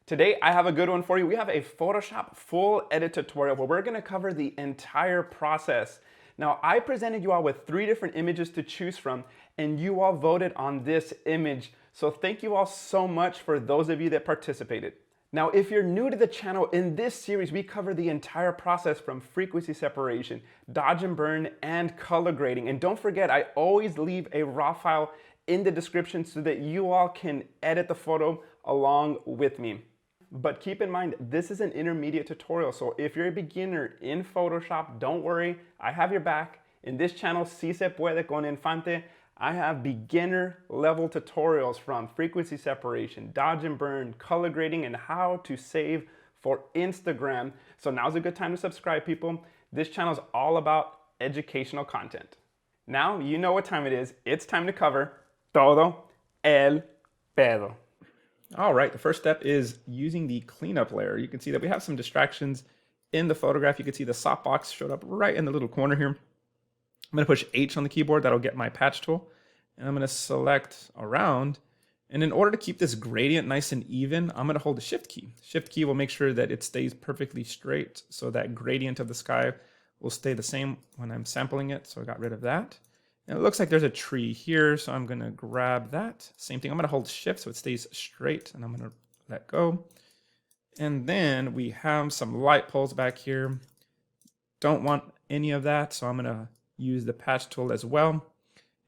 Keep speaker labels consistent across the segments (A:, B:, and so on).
A: Today, I have a good one for you. We have a Photoshop full edit tutorial where we're gonna cover the entire process. Now, I presented you all with 3 different images to choose from, and you all voted on this image. So thank you all so much for those of you that participated. Now, if you're new to the channel, in this series, we cover the entire process from frequency separation, dodge and burn, and color grading. And don't forget, I always leave a raw file in the description so that you all can edit the photo along with me. But keep in mind, this is an intermediate tutorial, so if you're a beginner in Photoshop, don't worry, I have your back. In this channel, Si Se Puede con Infante, I have beginner level tutorials from frequency separation, dodge and burn, color grading, and how to save for Instagram. So now's a good time to subscribe, people. This channel is all about educational content. Now you know what time it is. It's time to cover todo el pedo. All right, the first step is using the cleanup layer. You can see that we have some distractions in the photograph. You can see the softbox showed up right in the little corner here. I'm gonna push H on the keyboard, that'll get my patch tool. And I'm gonna select around. And in order to keep this gradient nice and even, I'm gonna hold the Shift key. Shift key will make sure that it stays perfectly straight, so that gradient of the sky will stay the same when I'm sampling it. So I got rid of that. And it looks like there's a tree here, so I'm gonna grab that. Same thing, I'm gonna hold Shift so it stays straight, and I'm gonna let go. And then we have some light poles back here. Don't want any of that, so I'm gonna use the patch tool as well.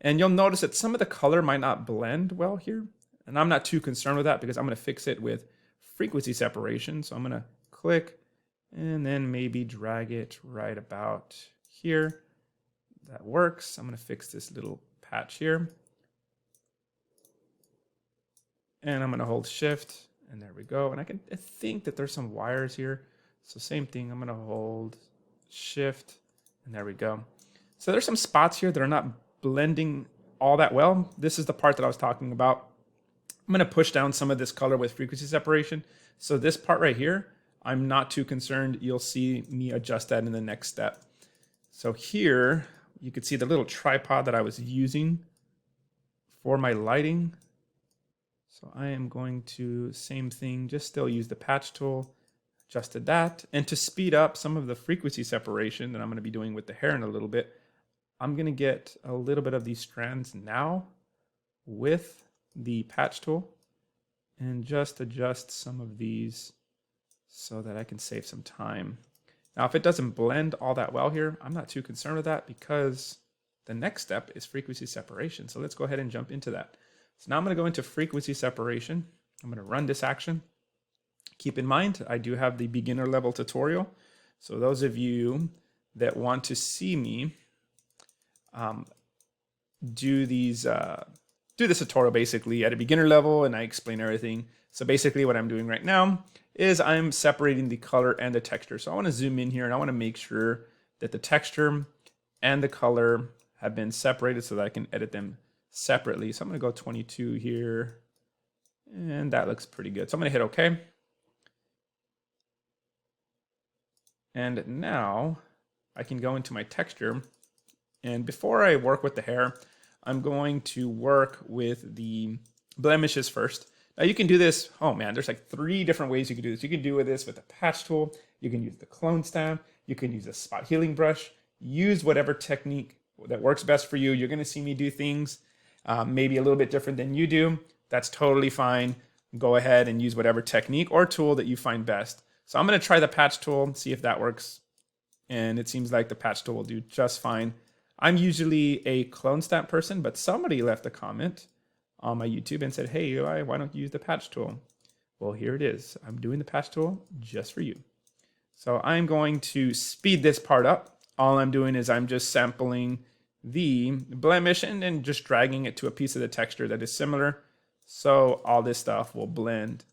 A: And you'll notice that some of the color might not blend well here. And I'm not too concerned with that because I'm gonna fix it with frequency separation. So I'm gonna click and then maybe drag it right about here. That works. I'm going to fix this little patch here. And I'm going to hold Shift, and there we go. And I think that there's some wires here. So same thing, I'm going to hold Shift, and there we go. So there's some spots here that are not blending all that well. This is the part that I was talking about. I'm going to push down some of this color with frequency separation. So this part right here, I'm not too concerned. You'll see me adjust that in the next step. So here, you can see the little tripod that I was using for my lighting. So I am going to, same thing, just still use the patch tool, adjusted that. And to speed up some of the frequency separation that I'm gonna be doing with the hair in a little bit, I'm gonna get a little bit of these strands now with the patch tool and just adjust some of these so that I can save some time. Now, if it doesn't blend all that well here, I'm not too concerned with that because the next step is frequency separation. So let's go ahead and jump into that. So now I'm going to go into frequency separation. I'm going to run this action. Keep in mind, I do have the beginner level tutorial. So those of you that want to see me do this tutorial basically at a beginner level, and I explain everything. So basically what I'm doing right now is I'm separating the color and the texture. So I want to zoom in here and I want to make sure that the texture and the color have been separated so that I can edit them separately. So I'm going to go 22 here, and that looks pretty good. So I'm going to hit OK. And now I can go into my texture. And before I work with the hair, I'm going to work with the blemishes first. Now you can do this, oh man, there's like 3 different ways you can do this. You can do this with the patch tool, you can use the clone stamp, you can use a spot healing brush, use whatever technique that works best for you. You're gonna see me do things maybe a little bit different than you do. That's totally fine. Go ahead and use whatever technique or tool that you find best. So I'm gonna try the patch tool, see if that works. And it seems like the patch tool will do just fine. I'm usually a clone stamp person, but somebody left a comment on my YouTube and said, hey, why don't you use the patch tool? Well, here it is. I'm doing the patch tool just for you. So I'm going to speed this part up. All I'm doing is I'm just sampling the blemish and then just dragging it to a piece of the texture that is similar. So all this stuff will blend.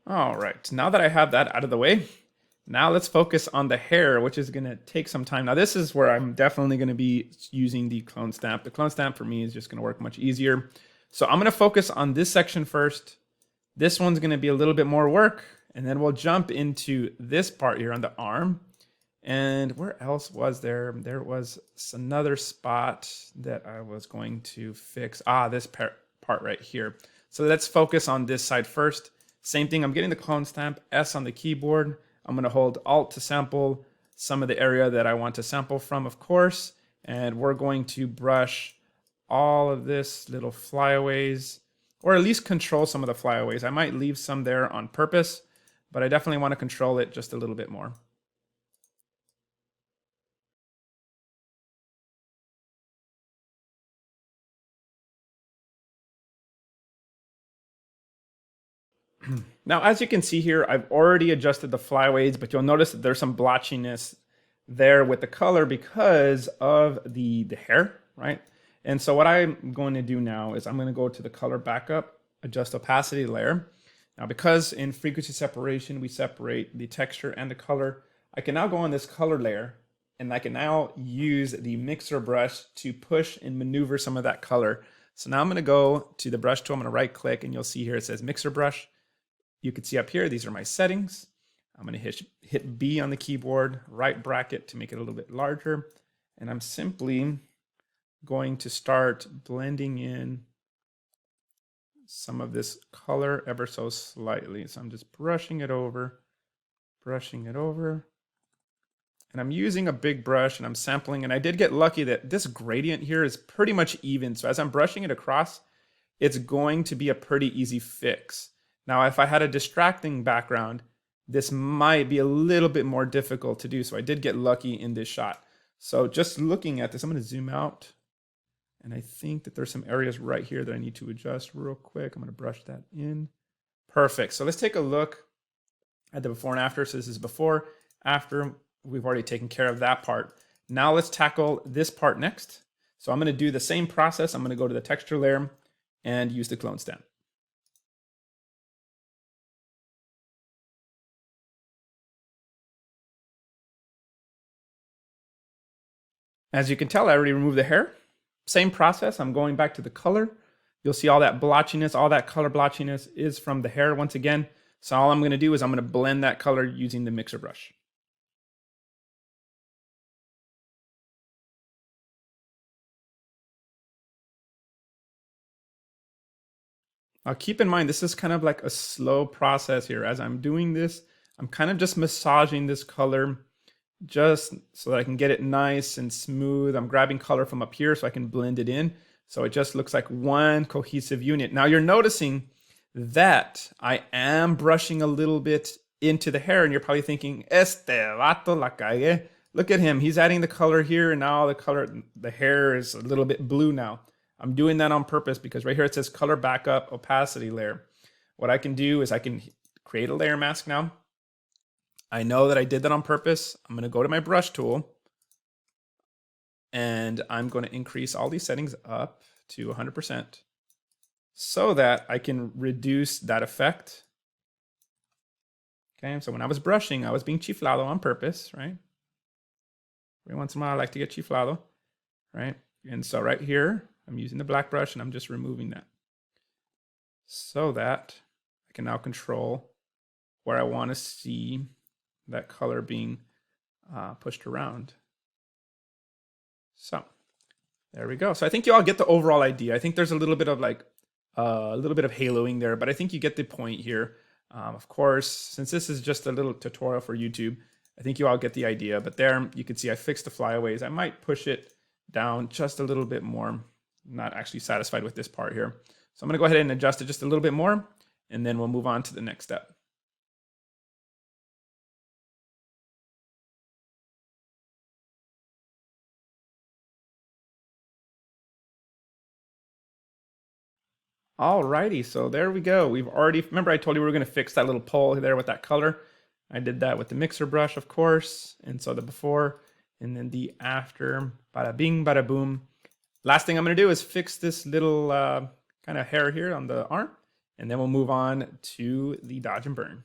A: All right, now that I have that out of the way, now let's focus on the hair, which is gonna take some time. Now this is where I'm definitely gonna be using the clone stamp. The clone stamp for me is just gonna work much easier. So I'm gonna focus on this section first. This one's gonna be a little bit more work, and then we'll jump into this part here on the arm. And where else was there? There was another spot that I was going to fix. This part right here. So let's focus on this side first. Same thing, I'm getting the clone stamp, S on the keyboard. I'm gonna hold Alt to sample some of the area that I want to sample from, of course. And we're going to brush all of this little flyaways, or at least control some of the flyaways. I might leave some there on purpose, but I definitely want to control it just a little bit more. Now, as you can see here, I've already adjusted the flyaways, but you'll notice that there's some blotchiness there with the color because of the hair, right? And so what I'm going to do now is I'm going to go to the color backup, adjust opacity layer. Now, because in frequency separation, we separate the texture and the color, I can now go on this color layer and I can now use the mixer brush to push and maneuver some of that color. So now I'm going to go to the brush tool, I'm going to right click, and you'll see here it says mixer brush. You can see up here, these are my settings. I'm going to hit B on the keyboard, right bracket to make it a little bit larger. And I'm simply going to start blending in some of this color ever so slightly. So I'm just brushing it over. And I'm using a big brush and I'm sampling. And I did get lucky that this gradient here is pretty much even. So as I'm brushing it across, it's going to be a pretty easy fix. Now, if I had a distracting background, this might be a little bit more difficult to do. So I did get lucky in this shot. So just looking at this, I'm going to zoom out. And I think that there's some areas right here that I need to adjust real quick. I'm going to brush that in. Perfect. So let's take a look at the before and after. So this is before, after. We've already taken care of that part. Now let's tackle this part next. So I'm going to do the same process. I'm going to go to the texture layer and use the clone stamp. As you can tell, I already removed the hair. Same process. I'm going back to the color. You'll see all that blotchiness, all that color blotchiness is from the hair once again. So all I'm going to do is I'm going to blend that color using the mixer brush. Now keep in mind, this is kind of like a slow process here. As I'm doing this, I'm kind of just massaging this color just so that I can get it nice and smooth. I'm grabbing color from up here so I can blend it in. So it just looks like one cohesive unit. Now you're noticing that I am brushing a little bit into the hair, and you're probably thinking, este vato la cagué. Look at him, he's adding the color here, and now the hair is a little bit blue now. I'm doing that on purpose because right here it says color backup opacity layer. What I can do is I can create a layer mask now. I know that I did that on purpose. I'm going to go to my brush tool and I'm going to increase all these settings up to 100% so that I can reduce that effect. Okay, so when I was brushing, I was being chiflado on purpose, right? Every once in a while I like to get chiflado, right? And so right here, I'm using the black brush and I'm just removing that so that I can now control where I want to see that color being pushed around. So there we go. So I think you all get the overall idea. I think there's a little bit of like a little bit of haloing there, but I think you get the point here. Of course, since this is just a little tutorial for YouTube, I think you all get the idea. But there you can see I fixed the flyaways. I might push it down just a little bit more. I'm not actually satisfied with this part here. So I'm going to go ahead and adjust it just a little bit more, and then we'll move on to the next step. Alrighty, so there we go. We've already, remember I told you we were going to fix that little pole there with that color. I did that with the mixer brush, of course. And so the before and then the after, bada bing, bada boom. Last thing I'm going to do is fix this little kind of hair here on the arm, and then we'll move on to the dodge and burn.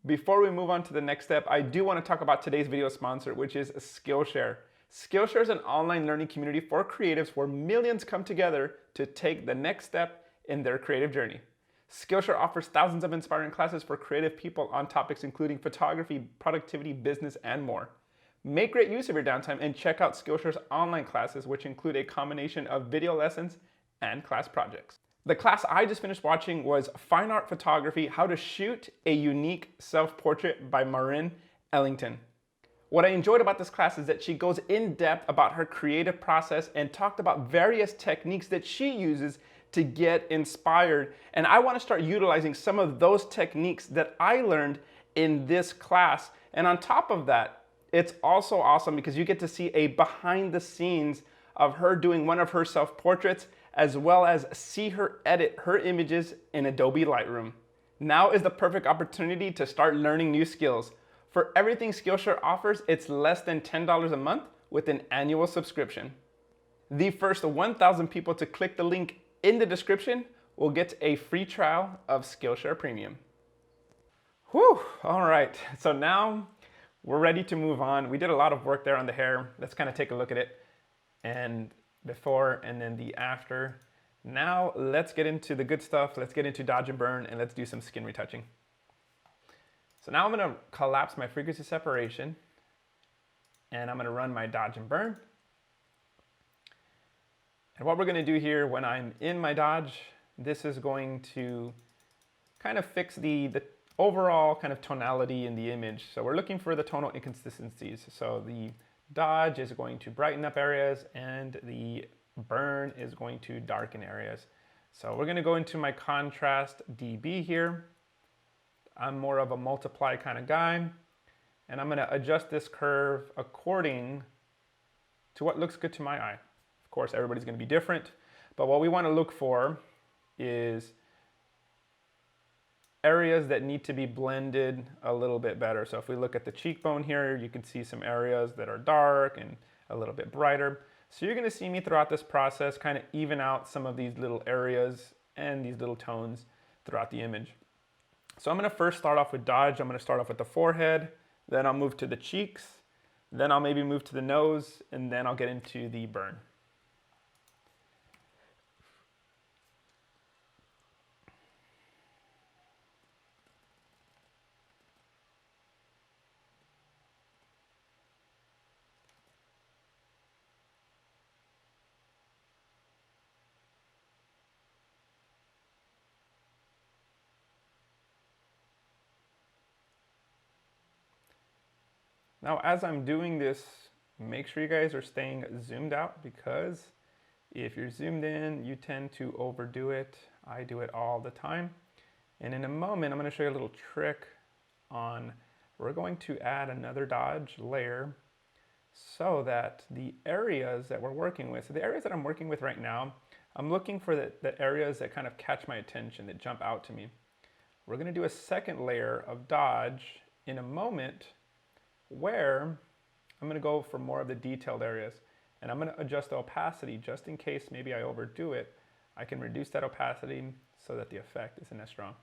A: Before we move on to the next step, I do want to talk about today's video sponsor, which is Skillshare. Skillshare is an online learning community for creatives where millions come together to take the next step in their creative journey. Skillshare offers thousands of inspiring classes for creative people on topics including photography, productivity, business, and more. Make great use of your downtime and check out Skillshare's online classes, which include a combination of video lessons and class projects. The class I just finished watching was Fine Art Photography, How to Shoot a Unique Self-Portrait by Marin Ellington. What I enjoyed about this class is that she goes in depth about her creative process and talked about various techniques that she uses to get inspired. And I want to start utilizing some of those techniques that I learned in this class. And on top of that, it's also awesome because you get to see a behind the scenes of her doing one of her self-portraits, as well as see her edit her images in Adobe Lightroom. Now is the perfect opportunity to start learning new skills. For everything Skillshare offers, it's less than $10 a month with an annual subscription. The first 1,000 people to click the link in the description will get a free trial of Skillshare Premium. Whew, all right, so now we're ready to move on. We did a lot of work there on the hair. Let's kind of take a look at it. And before and then the after. Now let's get into the good stuff. Let's get into dodge and burn and let's do some skin retouching. So now I'm gonna collapse my frequency separation and I'm gonna run my dodge and burn. And what we're gonna do here when I'm in my dodge, this is going to kind of fix the overall kind of tonality in the image. So we're looking for the tonal inconsistencies. So the dodge is going to brighten up areas and the burn is going to darken areas. So we're gonna go into my contrast dB here. I'm more of a multiply kind of guy. And I'm gonna adjust this curve according to what looks good to my eye. Of course, everybody's gonna be different, but what we wanna look for is areas that need to be blended a little bit better. So if we look at the cheekbone here, you can see some areas that are dark and a little bit brighter. So you're gonna see me throughout this process kind of even out some of these little areas and these little tones throughout the image. So I'm gonna first start off with dodge. I'm gonna start off with the forehead, then I'll move to the cheeks, then I'll maybe move to the nose, and then I'll get into the burn. Now, as I'm doing this, make sure you guys are staying zoomed out because if you're zoomed in, you tend to overdo it. I do it all the time. And in a moment, I'm gonna show you a little trick on, we're going to add another dodge layer so that the areas that we're working with, so the areas that I'm working with right now, I'm looking for the areas that kind of catch my attention, that jump out to me. We're gonna do a second layer of dodge in a moment where I'm gonna go for more of the detailed areas. And I'm gonna adjust the opacity just in case maybe I overdo it. I can reduce that opacity so that the effect isn't as strong.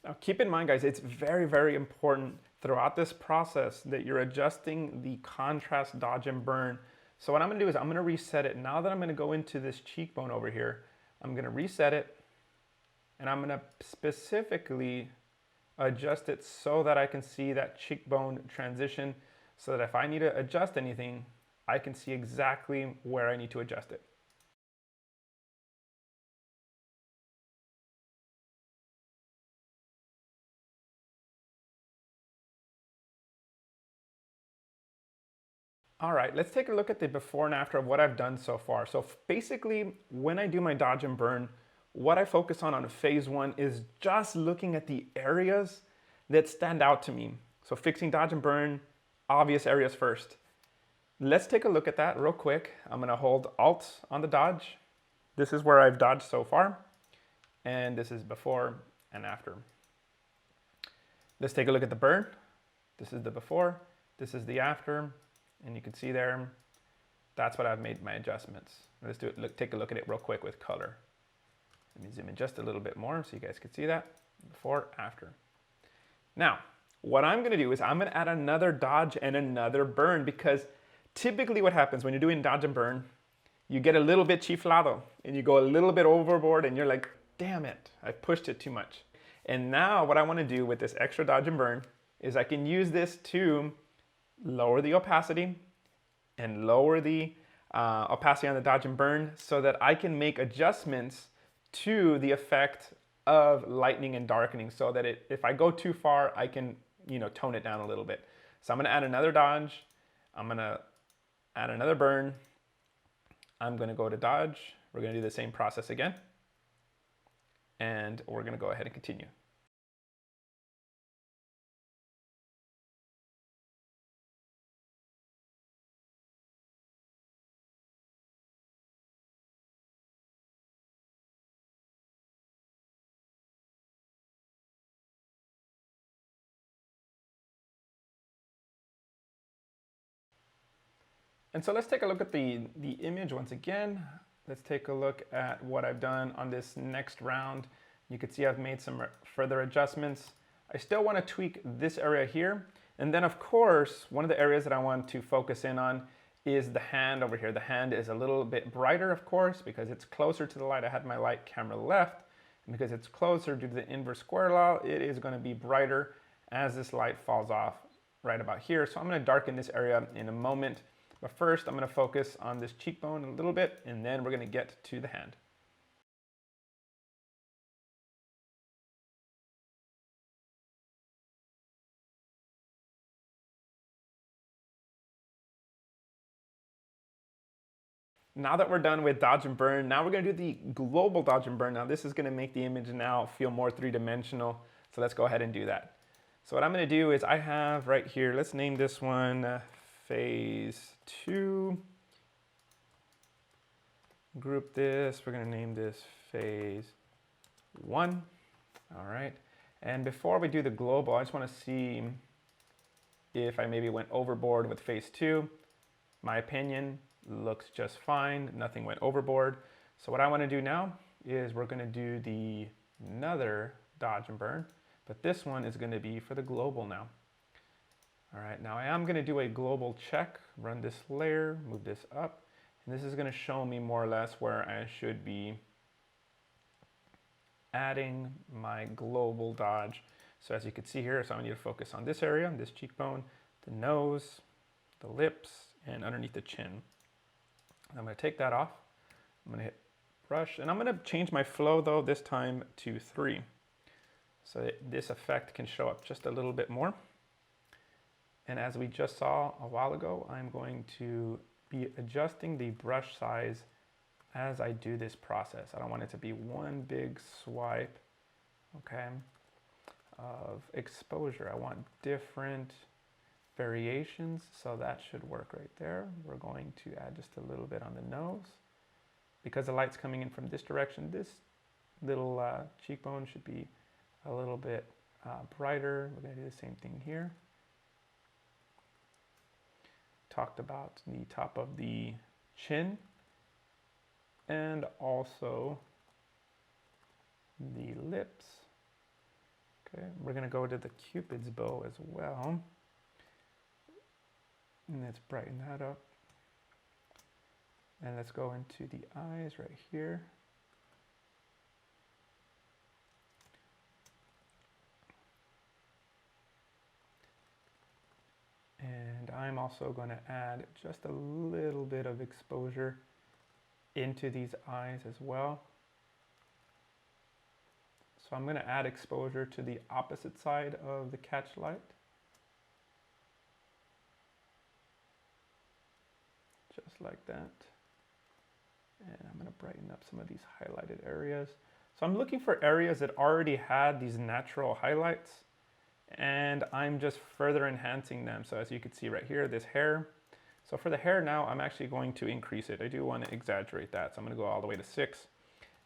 A: Now keep in mind, guys, it's very, very important throughout this process that you're adjusting the contrast, dodge, and burn. So what I'm gonna do is I'm gonna reset it. Now that I'm gonna go into this cheekbone over here, I'm gonna reset it and I'm gonna specifically adjust it so that I can see that cheekbone transition so that if I need to adjust anything, I can see exactly where I need to adjust it. All right, let's take a look at the before and after of what I've done so far. So basically, when I do my dodge and burn, what I focus on phase one is just looking at the areas that stand out to me. So fixing dodge and burn, obvious areas first. Let's take a look at that real quick. I'm gonna hold Alt on the dodge. This is where I've dodged so far. And this is before and after. Let's take a look at the burn. This is the before, this is the after, and you can see there, that's what I've made my adjustments. Let's do it. Take a look at it real quick with color. Let me zoom in just a little bit more so you guys can see that. Before, after. Now, what I'm gonna do is I'm gonna add another dodge and another burn, because typically what happens when you're doing dodge and burn, you get a little bit chiflado and you go a little bit overboard and you're like, damn it, I pushed it too much. And now what I wanna do with this extra dodge and burn is I can use this to lower the opacity and lower the opacity on the dodge and burn so that I can make adjustments to the effect of lightening and darkening, so that if I go too far, I can tone it down a little bit. So I'm gonna add another dodge, I'm gonna add another burn, I'm gonna go to dodge, we're gonna do the same process again, and we're gonna go ahead and continue. And so let's take a look at the image once again. Let's take a look at what I've done on this next round. You can see I've made some further adjustments. I still want to tweak this area here. And then of course, one of the areas that I want to focus in on is the hand over here. The hand is a little bit brighter, of course, because it's closer to the light. I had my light camera left, and because it's closer due to the inverse square law, it is going to be brighter as this light falls off right about here. So I'm going to darken this area in a moment. But first, I'm going to focus on this cheekbone a little bit, and then we're going to get to the hand. Now that we're done with dodge and burn, now we're going to do the global dodge and burn. Now this is going to make the image now feel more three-dimensional. So let's go ahead and do that. So what I'm going to do is I have right here, let's name this one phase 2. Group this, we're going to name this phase 1. All right. And before we do the global, I just want to see if I maybe went overboard with phase 2. My opinion, looks just fine. Nothing went overboard. So what I want to do now is we're going to do another dodge and burn, but this one is going to be for the global now. All right, now I am going to do a global check, run this layer, move this up, and this is going to show me more or less where I should be adding my global dodge. So as you can see here, so I need to focus on this area, this cheekbone, the nose, the lips, and underneath the chin. I'm going to take that off. I'm going to hit brush, and I'm going to change my flow though, this time to 3. So that this effect can show up just a little bit more. And as we just saw a while ago, I'm going to be adjusting the brush size as I do this process. I don't want it to be one big swipe, okay, of exposure. I want different variations, so that should work right there. We're going to add just a little bit on the nose. Because the light's coming in from this direction, this little cheekbone should be a little bit brighter. We're going to do the same thing here. Talked about the top of the chin and also the lips. Okay, we're going to go to the Cupid's bow as well. And let's brighten that up. And let's go into the eyes right here. And I'm also going to add just a little bit of exposure into these eyes as well. So I'm going to add exposure to the opposite side of the catch light. Just like that. And I'm going to brighten up some of these highlighted areas. So I'm looking for areas that already had these natural highlights, and I'm just further enhancing them. So as you can see right here, this hair. So for the hair now, I'm actually going to increase it. I do want to exaggerate that. So I'm going to go all the way to 6.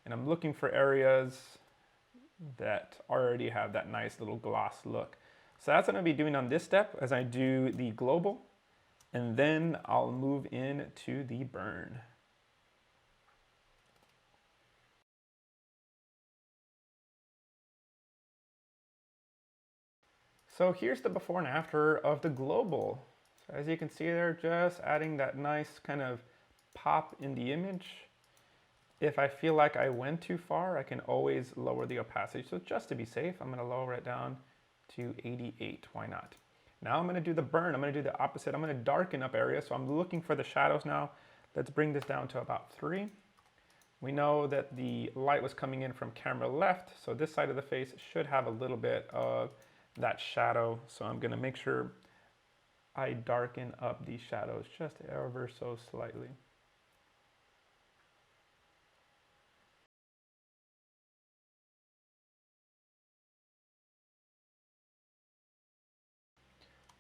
A: And I'm looking for areas that already have that nice little gloss look. So that's what I'm gonna be doing on this step as I do the global, and then I'll move into the burn. So here's the before and after of the global. So as you can see there, just adding that nice kind of pop in the image. If I feel like I went too far, I can always lower the opacity. So just to be safe, I'm gonna lower it down to 88, why not? Now I'm gonna do the burn, I'm gonna do the opposite. I'm gonna darken up areas, so I'm looking for the shadows now. Let's bring this down to about 3. We know that the light was coming in from camera left, so this side of the face should have a little bit of that shadow. So I'm gonna make sure I darken up these shadows just ever so slightly.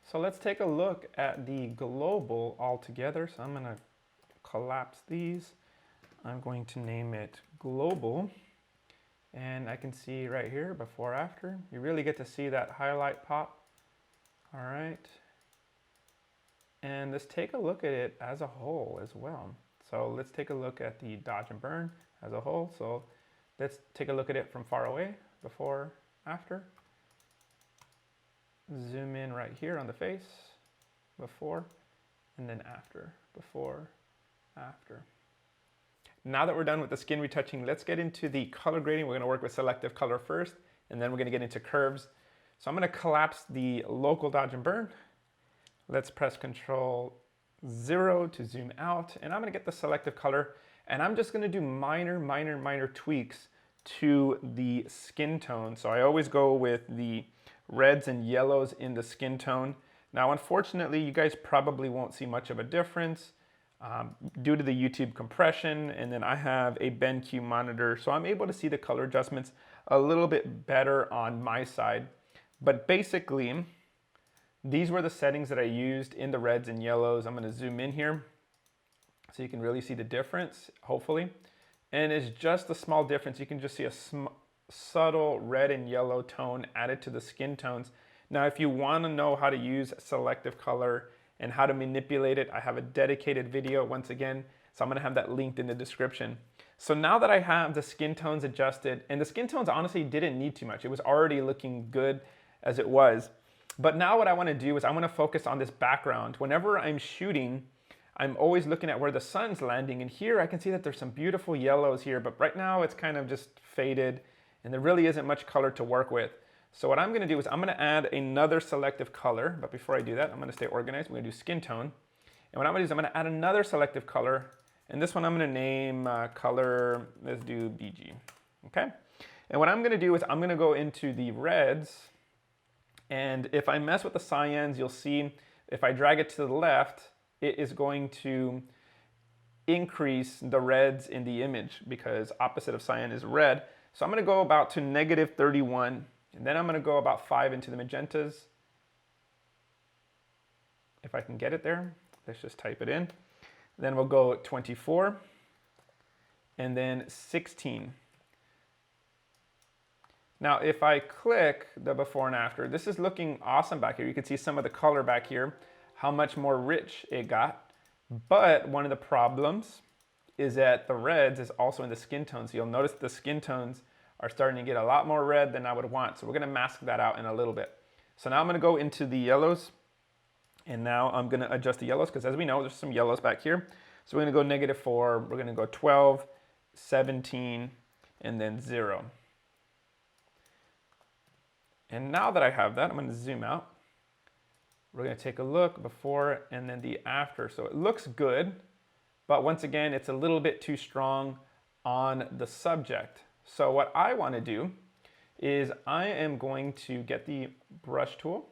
A: So let's take a look at the global altogether. So I'm gonna collapse these. I'm going to name it global. And I can see right here, before, after. You really get to see that highlight pop. All right. And let's take a look at it as a whole as well. So let's take a look at the dodge and burn as a whole. So let's take a look at it from far away, before, after. Zoom in right here on the face, before, and then after, before, after. Now that we're done with the skin retouching, let's get into the color grading. We're gonna work with selective color first, and then we're gonna get into curves. So I'm gonna collapse the local dodge and burn. Let's press Control-0 to zoom out, and I'm gonna get the selective color, and I'm just gonna do minor tweaks to the skin tone. So I always go with the reds and yellows in the skin tone. Now, unfortunately, you guys probably won't see much of a difference due to the YouTube compression, and then I have a BenQ monitor, so I'm able to see the color adjustments a little bit better on my side. But basically, these were the settings that I used in the reds and yellows. I'm gonna zoom in here so you can really see the difference, hopefully. And it's just a small difference. You can just see a subtle red and yellow tone added to the skin tones. Now, if you want to know how to use selective color and how to manipulate it, I have a dedicated video once again, so I'm going to have that linked in the description. So now that I have the skin tones adjusted, and the skin tones honestly didn't need too much. It was already looking good as it was. But now what I want to do is I want to focus on this background. Whenever I'm shooting, I'm always looking at where the sun's landing, and here I can see that there's some beautiful yellows here, but right now it's kind of just faded and there really isn't much color to work with. So what I'm gonna do is I'm gonna add another selective color, but before I do that, I'm gonna stay organized. I'm gonna do skin tone. And what I'm gonna do is I'm gonna add another selective color, and this one I'm gonna name color, let's do BG, okay? And what I'm gonna do is I'm gonna go into the reds, and if I mess with the cyans, you'll see if I drag it to the left, it is going to increase the reds in the image because opposite of cyan is red. So I'm gonna go about to -31, and then I'm gonna go about 5 into the magentas. If I can get it there, let's just type it in. Then we'll go 24, and then 16. Now, if I click the before and after, this is looking awesome back here. You can see some of the color back here, how much more rich it got. But one of the problems is that the reds is also in the skin tones. So you'll notice the skin tones are starting to get a lot more red than I would want. So we're gonna mask that out in a little bit. So now I'm gonna go into the yellows, and now I'm gonna adjust the yellows because as we know, there's some yellows back here. So we're gonna go -4, we're gonna go 12, 17, and then 0. And now that I have that, I'm gonna zoom out. We're gonna take a look before and then the after. So it looks good, but once again, it's a little bit too strong on the subject. So what I wanna do is I am going to get the brush tool.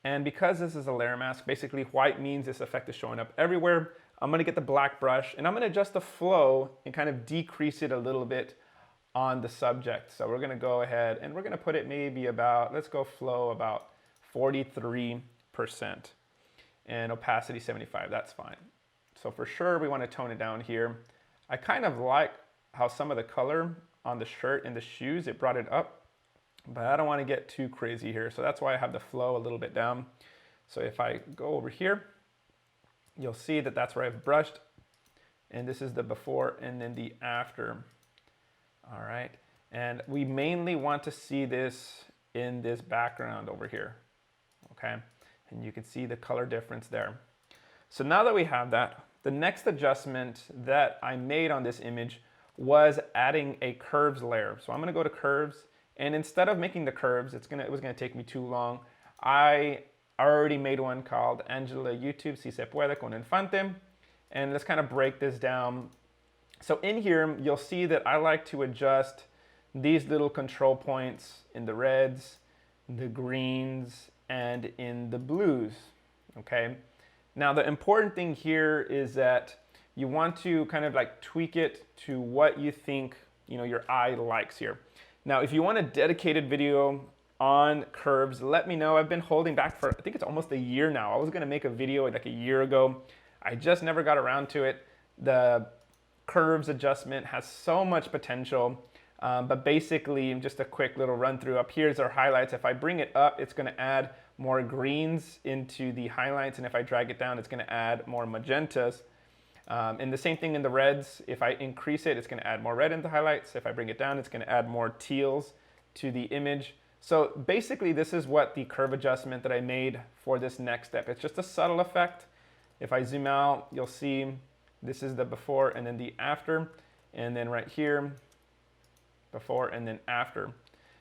A: And because this is a layer mask, basically white means this effect is showing up everywhere. I'm gonna get the black brush and I'm gonna adjust the flow and kind of decrease it a little bit on the subject. So we're gonna go ahead and we're gonna put it maybe about, let's go flow about 43% and opacity 75, that's fine. So for sure we wanna tone it down here. I kind of like how some of the color on the shirt and the shoes, it brought it up. but I don't want to get too crazy here. So that's why I have the flow a little bit down. So if I go over here, you'll see that that's where I've brushed. And this is the before and then the after. All right. And we mainly want to see this in this background over here. Okay. And you can see the color difference there. So now that we have that, the next adjustment that I made on this image was adding a curves layer. So I'm going to go to curves, and instead of making the curves, it was going to take me too long. I already made one called Angela YouTube Si Se Puede con Infante. And let's kind of break this down. So in here, you'll see that I like to adjust these little control points in the reds, the greens, and in the blues, okay? Now the important thing here is that you want to kind of like tweak it to what you think, your eye likes here. Now, if you want a dedicated video on curves, let me know. I've been holding back for, I think it's almost a year now. I was gonna make a video like a year ago. I just never got around to it. The curves adjustment has so much potential, but basically just a quick little run through. Up here's our highlights. If I bring it up, it's gonna add more greens into the highlights, and if I drag it down, it's gonna add more magentas. And the same thing in the reds. If I increase it, it's gonna add more red into highlights. If I bring it down, it's gonna add more teals to the image. So basically this is what the curve adjustment that I made for this next step. It's just a subtle effect. If I zoom out, you'll see this is the before and then the after, and then right here, before and then after.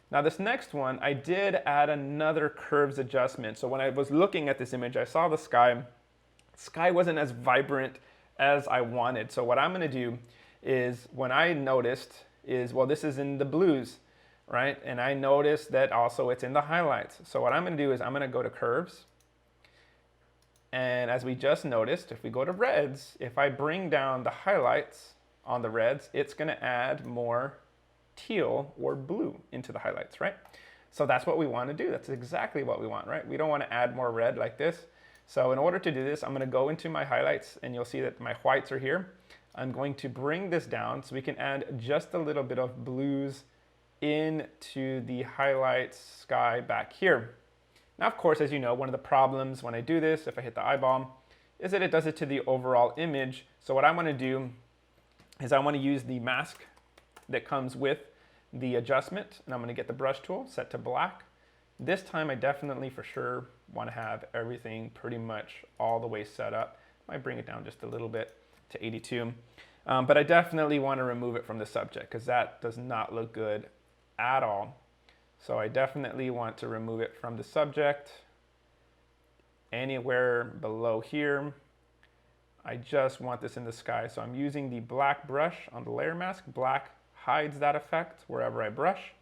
A: Now this next one, I did add another curves adjustment. So when I was looking at this image, I saw the sky. Sky wasn't as vibrant as I wanted. So what I'm gonna do is, when I noticed is, well, this is in the blues, right? And I noticed that also it's in the highlights. So what I'm gonna do is I'm gonna go to curves. And as we just noticed, if we go to reds, if I bring down the highlights on the reds, it's gonna add more teal or blue into the highlights, right? So that's what we wanna do. That's exactly what we want, right? We don't wanna add more red like this. So in order to do this, I'm gonna go into my highlights, and you'll see that my whites are here. I'm going to bring this down so we can add just a little bit of blues into the highlights sky back here. Now, of course, as you know, one of the problems when I do this, if I hit the eyeball, is that it does it to the overall image. So what I want to do is I want to use the mask that comes with the adjustment, and I'm going to get the brush tool set to black. This time I definitely for sure want to have everything pretty much all the way set up. I might bring it down just a little bit to 82. But I definitely want to remove it from the subject because that does not look good at all. So I definitely want to remove it from the subject. Anywhere below here, I just want this in the sky. So I'm using the black brush on the layer mask. Black hides that effect wherever I brush.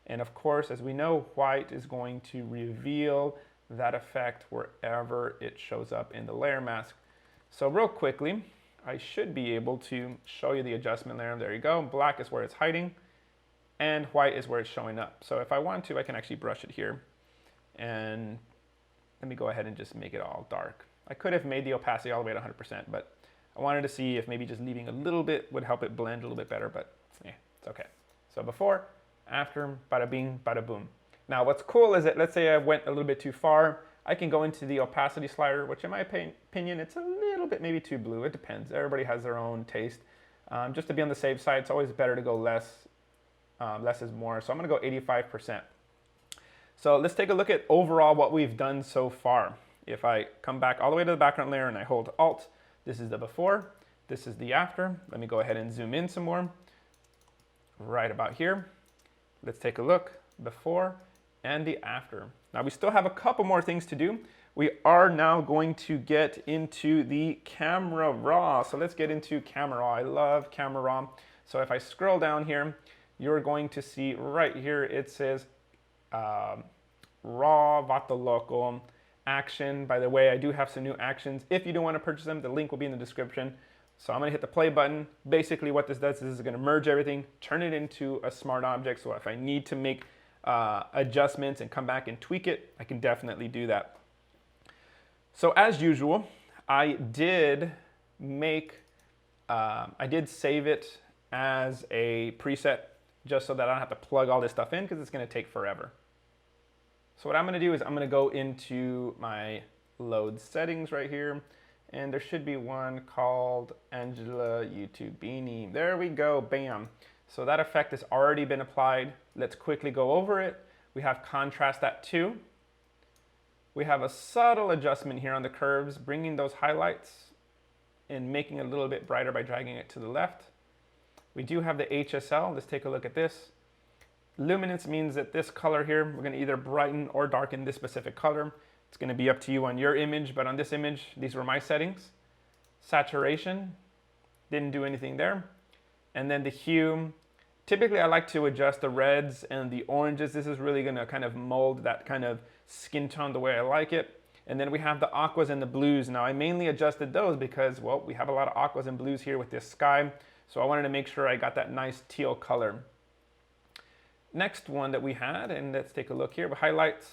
A: And of course, as we know, white is going to reveal that effect wherever it shows up in the layer mask. So real quickly, I should be able to show you the adjustment layer. There you go. Black is where it's hiding, and white is where it's showing up. So if I want to, I can actually brush it here. And let me go ahead and just make it all dark. I could have made the opacity all the way to 100%, but I wanted to see if maybe just leaving a little bit would help it blend a little bit better, but yeah, it's okay. So before, after, bada bing, bada boom. Now what's cool is that, let's say I went a little bit too far, I can go into the opacity slider, which in my opinion, it's a little bit maybe too blue. It depends. Everybody has their own taste. Just to be on the safe side, it's always better to go less. Less is more. So I'm going to go 85%. So let's take a look at overall what we've done so far. If I come back all the way to the background layer and I hold Alt, this is the before, this is the after. Let me go ahead and zoom in some more. Right about here. Let's take a look, before and the after. Now we still have a couple more things to do. We are now going to get into the camera raw. So let's get into camera raw. I love camera raw. So if I scroll down here, you're going to see right here, it says raw vato loco action. By the way, I do have some new actions. If you do want to purchase them, the link will be in the description. So I'm going to hit the play button. Basically what this does is it's going to merge everything, turn it into a smart object. So if I need to make adjustments and come back and tweak it, I can definitely do that. So as usual, I did save it as a preset just so that I don't have to plug all this stuff in because it's going to take forever. So what I'm going to do is I'm going to go into my load settings right here, and there should be one called Angela YouTube Beanie. There we go, bam. So that effect has already been applied. Let's quickly go over it. We have contrast at 2. We have a subtle adjustment here on the curves, bringing those highlights and making it a little bit brighter by dragging it to the left. We do have the HSL. Let's take a look at this. Luminance means that this color here, we're going to either brighten or darken this specific color. It's going to be up to you on your image, but on this image, these were my settings. Saturation, didn't do anything there. And then the hue, typically I like to adjust the reds and the oranges. This is really going to kind of mold that kind of skin tone the way I like it. And then we have the aquas and the blues. Now I mainly adjusted those because, well, we have a lot of aquas and blues here with this sky. So I wanted to make sure I got that nice teal color. Next one that we had, and let's take a look here, but highlights.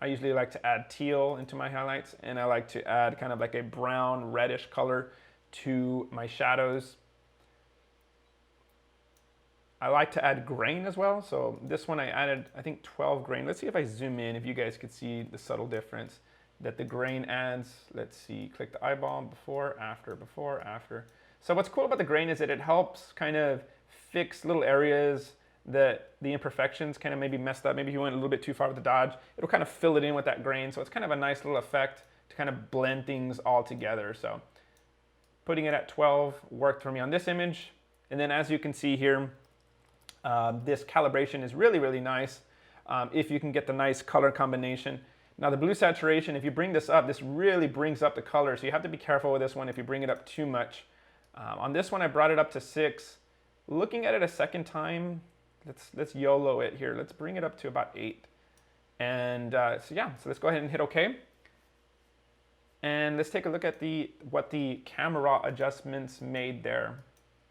A: I usually like to add teal into my highlights, and I like to add kind of like a brown reddish color to my shadows. I like to add grain as well. So this one I added, I think 12 grain. Let's see if I zoom in, if you guys could see the subtle difference that the grain adds. Let's see, click the eyeball, before, after, before, after. So what's cool about the grain is that it helps kind of fix little areas that the imperfections kind of maybe messed up. Maybe you went a little bit too far with the dodge. It'll kind of fill it in with that grain. So it's kind of a nice little effect to kind of blend things all together. So putting it at 12 worked for me on this image. And then as you can see here, this calibration is really, really nice if you can get the nice color combination. Now the blue saturation, if you bring this up, this really brings up the color. So you have to be careful with this one if you bring it up too much. On this one, I brought it up to 6. Looking at it a second time, let's YOLO it here. Let's bring it up to about 8. And so let's go ahead and hit OK. And let's take a look at what the camera adjustments made there.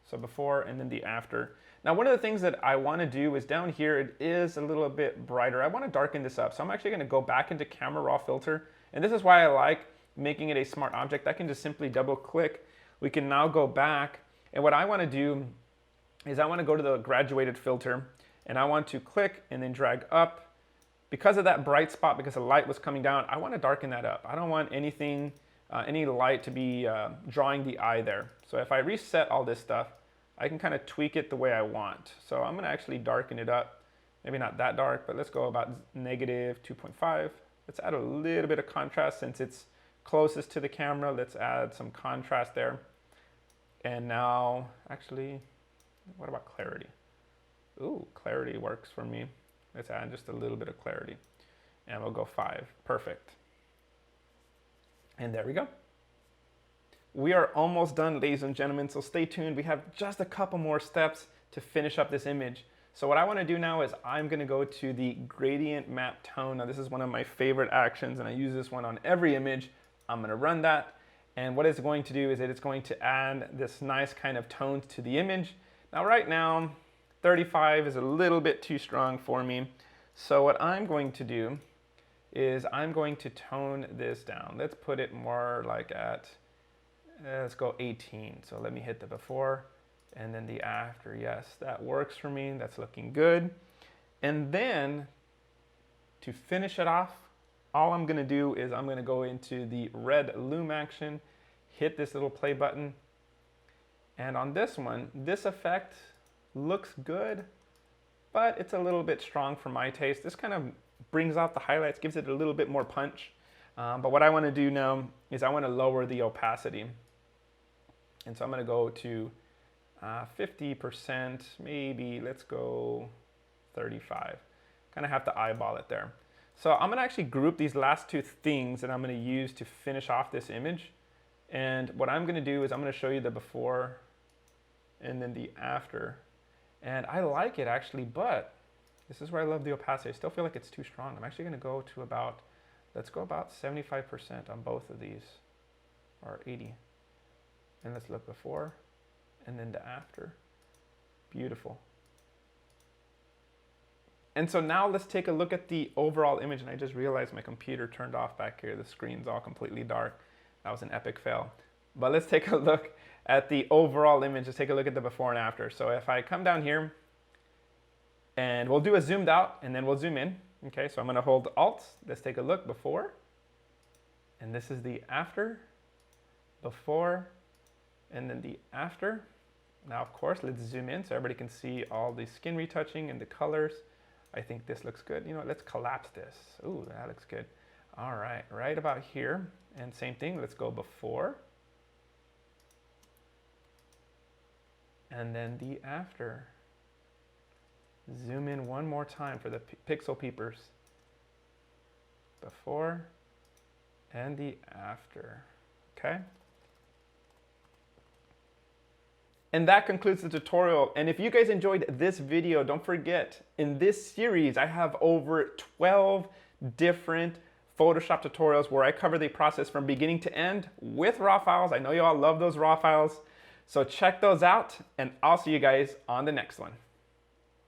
A: So before and then the after. Now one of the things that I want to do is down here, it is a little bit brighter. I want to darken this up. So I'm actually going to go back into camera raw filter. And this is why I like making it a smart object. I can just simply double click. We can now go back. And what I want to do is I want to go to the graduated filter, and I want to click and then drag up. Because of that bright spot, because the light was coming down, I want to darken that up. I don't want anything, any light to be drawing the eye there. So if I reset all this stuff, I can kind of tweak it the way I want. So I'm going to actually darken it up. Maybe not that dark, but let's go about -2.5. Let's add a little bit of contrast since it's closest to the camera. Let's add some contrast there. And now, actually, what about clarity? Ooh, clarity works for me. Let's add just a little bit of clarity. And we'll go 5. Perfect. And there we go. We are almost done, ladies and gentlemen, so stay tuned. We have just a couple more steps to finish up this image. So what I want to do now is I'm going to go to the gradient map tone. Now this is one of my favorite actions, and I use this one on every image. I'm going to run that. And what it's going to do is that it's going to add this nice kind of tone to the image. Now right now, 35 is a little bit too strong for me. So what I'm going to do is I'm going to tone this down. Let's put it more like at, let's go 18. So let me hit the before and then the after. Yes, that works for me. That's looking good. And then to finish it off, all I'm gonna do is I'm gonna go into the red loom action, hit this little play button. And on this one, this effect looks good, but it's a little bit strong for my taste. This kind of brings out the highlights, gives it a little bit more punch. But what I wanna do now is I wanna lower the opacity. And so I'm gonna go to 50%, maybe let's go 35. Kind of have to eyeball it there. So I'm gonna actually group these last two things that I'm gonna use to finish off this image. And what I'm gonna do is I'm gonna show you the before and then the after. And I like it actually, but this is where I love the opacity. I still feel like it's too strong. I'm actually gonna go to about, let's go about 75% on both of these, or 80. And let's look before and then the after. Beautiful. And so now let's take a look at the overall image. And I just realized my computer turned off back here. The screen's all completely dark. That was an epic fail. But let's take a look at the overall image. Let's take a look at the before and after. So if I come down here And we'll do a zoomed out and then we'll zoom in. Okay, so I'm gonna hold Alt. Let's take a look before. And this is the after, before, and then the after. Now, of course, let's zoom in so everybody can see all the skin retouching and the colors. I think this looks good. You know what, let's collapse this. Ooh, that looks good. All right, right about here. And same thing, let's go before. And then the after. Zoom in one more time for the pixel peepers. Before and the after, okay? And that concludes the tutorial. And if you guys enjoyed this video, don't forget, in this series, I have over 12 different Photoshop tutorials where I cover the process from beginning to end with raw files. I know you all love those raw files. So check those out, and I'll see you guys on the next one.